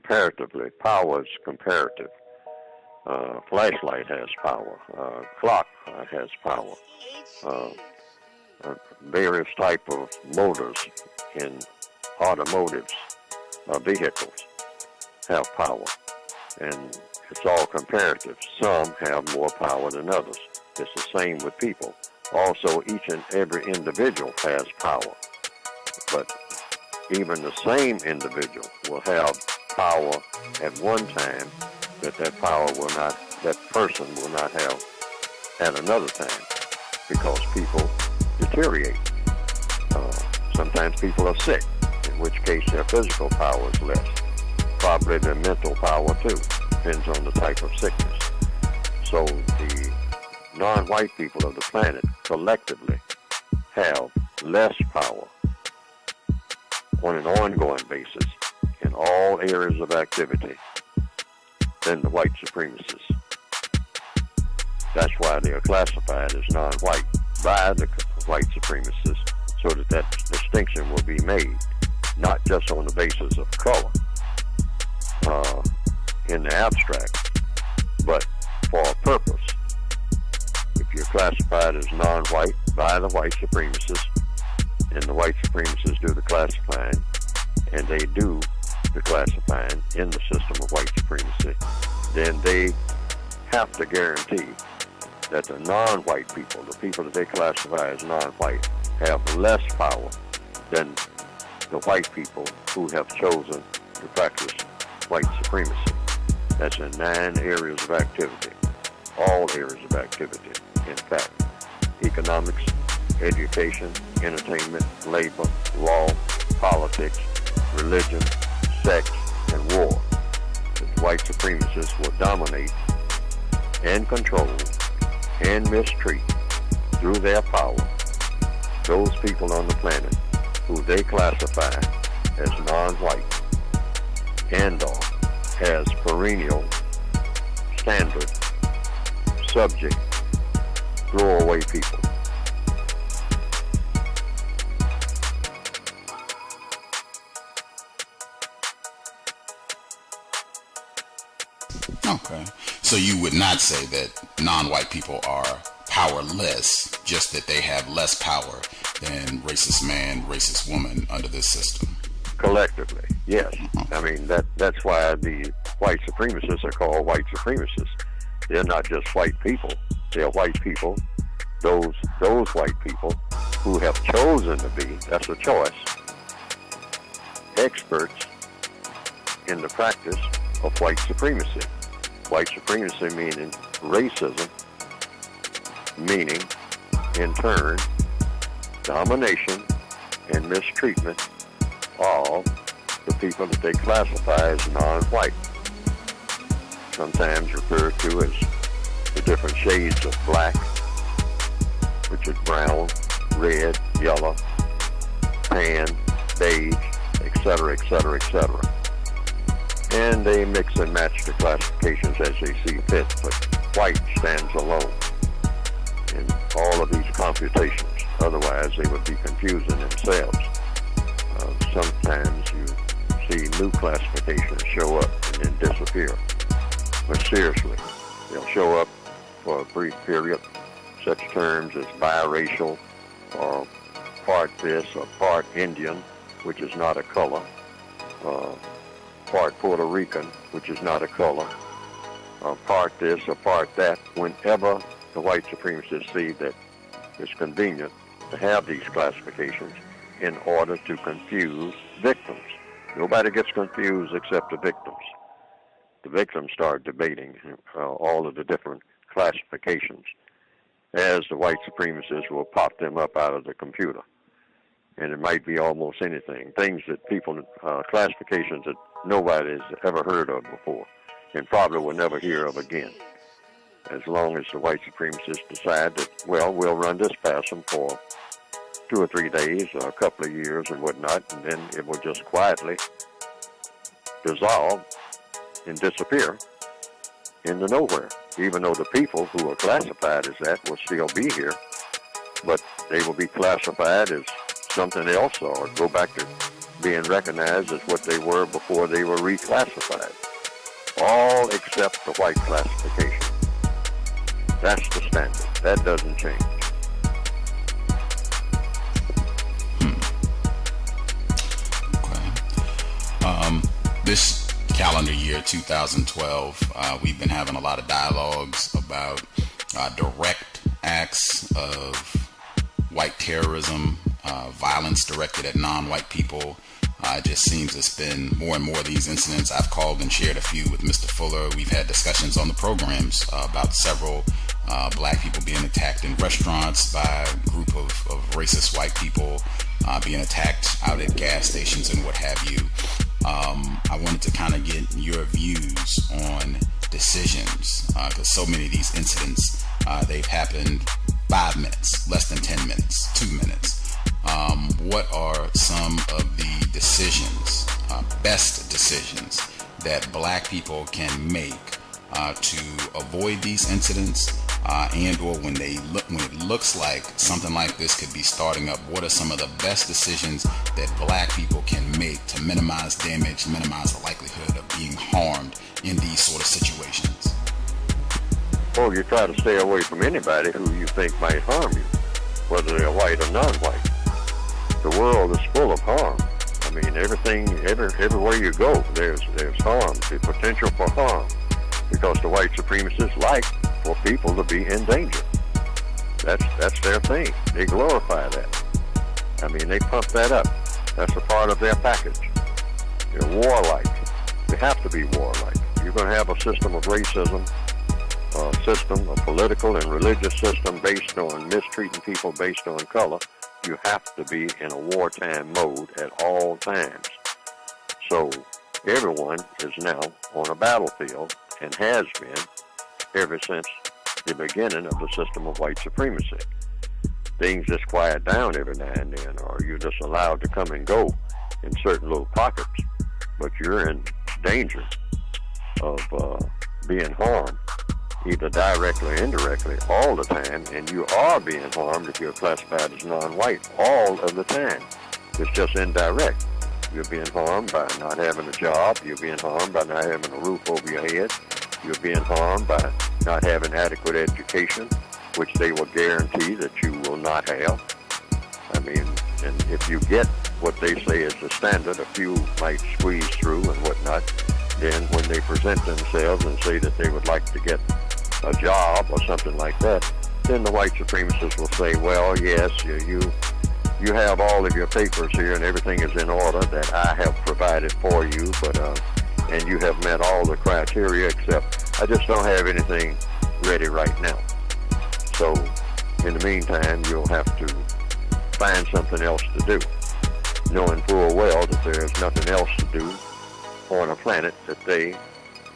comparatively. Power is comparative. Flashlight has power. Clock has power. Uh, Various type of motors in automotives, vehicles have power, and it's all comparative. Some have more power than others. It's the same with people. Also, each and every individual has power, but even the same individual will have power at one time that person will not have at another time, because people deteriorate. Sometimes people are sick, in which case their physical power is less. Probably their mental power too, depends on the type of sickness. So the non-white people of the planet collectively have less power on an ongoing basis in all areas of activity than the white supremacists. That's why they are classified as non-white by the white supremacists, so that distinction will be made, not just on the basis of color in the abstract, but for a purpose. If you're classified as non-white by the white supremacists, and the white supremacists do the classifying, and they do the classifying in the system of white supremacy, then they have to guarantee that the non-white people, the people that they classify as non-white, have less power than the white people who have chosen to practice white supremacy. That's in 9 areas of activity, all areas of activity, in fact. Economics, education, entertainment, labor, law, politics, religion, sex, and war. The white supremacists will dominate and control and mistreat through their power those people on the planet who they classify as non-white and or as perennial, standard, subject, throwaway people. Okay. So you would not say that non-white people are powerless, just that they have less power than racist man, racist woman under this system? Collectively, yes. I mean, that's why the white supremacists are called white supremacists. They're not just white people. They're white people, those white people who have chosen to be, that's a choice, experts in the practice of white supremacy. White supremacy meaning racism, meaning, in turn, domination and mistreatment of the people that they classify as non-white, sometimes referred to as the different shades of black, which is brown, red, yellow, tan, beige, etc., etc., etc. And they mix and match the classifications as they see fit, but white stands alone in all of these computations. Otherwise, they would be confusing themselves. Sometimes you see new classifications show up and then disappear. But seriously, they'll show up for a brief period, such terms as biracial, or part this, or part Indian, which is not a color, part Puerto Rican, which is not a color, part this or part that, whenever the white supremacists see that it's convenient to have these classifications in order to confuse victims. Nobody gets confused except the victims. The victims start debating all of the different classifications as the white supremacists will pop them up out of the computer. And it might be almost anything, things that people, classifications that nobody has ever heard of before and probably will never hear of again. As long as the white supremacists decide that, well, we'll run this past them for 2 or 3 days or a couple of years and whatnot, and then it will just quietly dissolve and disappear into nowhere, even though the people who are classified as that will still be here, but they will be classified as something else or go back to being recognized as what they were before they were reclassified. All except the white classification. That's the standard. That doesn't change. This calendar year, 2012, we've been having a lot of dialogues about direct acts of white terrorism, violence directed at non-white people. It just seems it's been more and more of these incidents. I've called and shared a few with Mr. Fuller. We've had discussions on the programs about several black people being attacked in restaurants by a group of racist white people, being attacked out at gas stations and what have you. I wanted to kind of get your views on decisions, because so many of these incidents, they've happened 5 minutes, less than 10 minutes, 2 minutes. What are some of the decisions, best decisions, that black people can make to avoid these incidents, and or when it looks like something like this could be starting up? What are some of the best decisions that black people can make to minimize damage, minimize the likelihood of being harmed in these sort of situations? Well, you try to stay away from anybody who you think might harm you, whether they're white or non-white. The world is full of harm. I mean, everywhere you go, there's harm, the potential for harm, because the white supremacists like for people to be in danger. That's their thing. They glorify that. I mean, they pump that up. That's a part of their package. They're warlike. They have to be warlike. You're going to have a system of racism, a political and religious system based on mistreating people based on color. You have to be in a wartime mode at all times. So everyone is now on a battlefield and has been ever since the beginning of the system of white supremacy. Things just quiet down every now and then, or you're just allowed to come and go in certain little pockets, but you're in danger of being harmed, either directly or indirectly, all the time, and you are being harmed if you're classified as non-white all of the time. It's just indirect. You're being harmed by not having a job. You're being harmed by not having a roof over your head. You're being harmed by not having adequate education, which they will guarantee that you will not have. I mean, and if you get what they say is the standard, a few might squeeze through and whatnot, then when they present themselves and say that they would like to get a job or something like that, then the white supremacists will say, well, yes, you have all of your papers here and everything is in order that I have provided for you, but and you have met all the criteria, except I just don't have anything ready right now. So in the meantime, you'll have to find something else to do, knowing full well that there's nothing else to do on a planet that they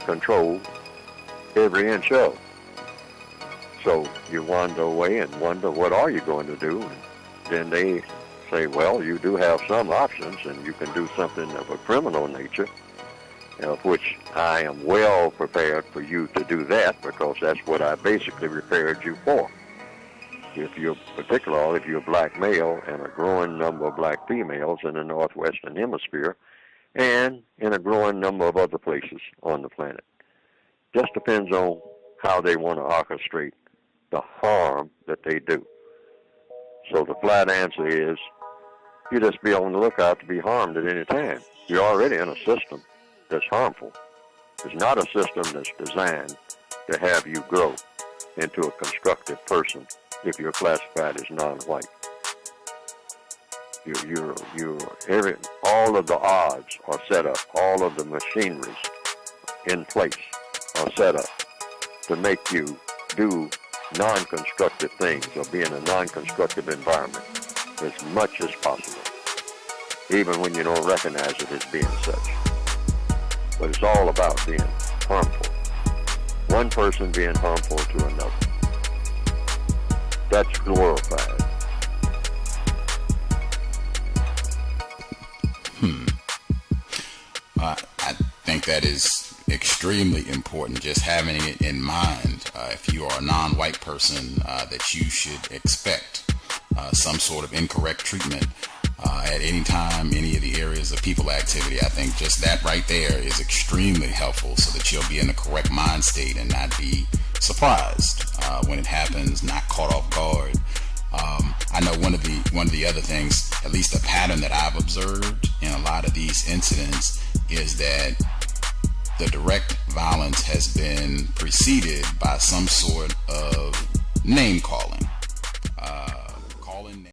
control every inch of. So you wander away and wonder, what are you going to do? And then they say, well, you do have some options, and you can do something of a criminal nature, of which I am well prepared for you to do that, because that's what I basically prepared you for. If you're a black male and a growing number of black females in the northwestern hemisphere and in a growing number of other places on the planet. Just depends on how they want to orchestrate the harm that they do. So the flat answer is, you just be on the lookout to be harmed at any time. You're already in a system that's harmful. It's not a system that's designed to have you grow into a constructive person if you're classified as non-white. All of the odds are set up, all of the machineries in place are set up to make you do non-constructive things or be in a non-constructive environment as much as possible, even when you don't recognize it as being such. But it's all about being harmful. One person being harmful to another. That's glorified. I think that is extremely important, just having it in mind. If you are a non-white person, that you should expect some sort of incorrect treatment at any time, any of the areas is a people activity, I think just that right there is extremely helpful, so that you'll be in the correct mind state and not be surprised when it happens, not caught off guard. I know one of the other things, at least a pattern that I've observed in a lot of these incidents, is that the direct violence has been preceded by some sort of name calling.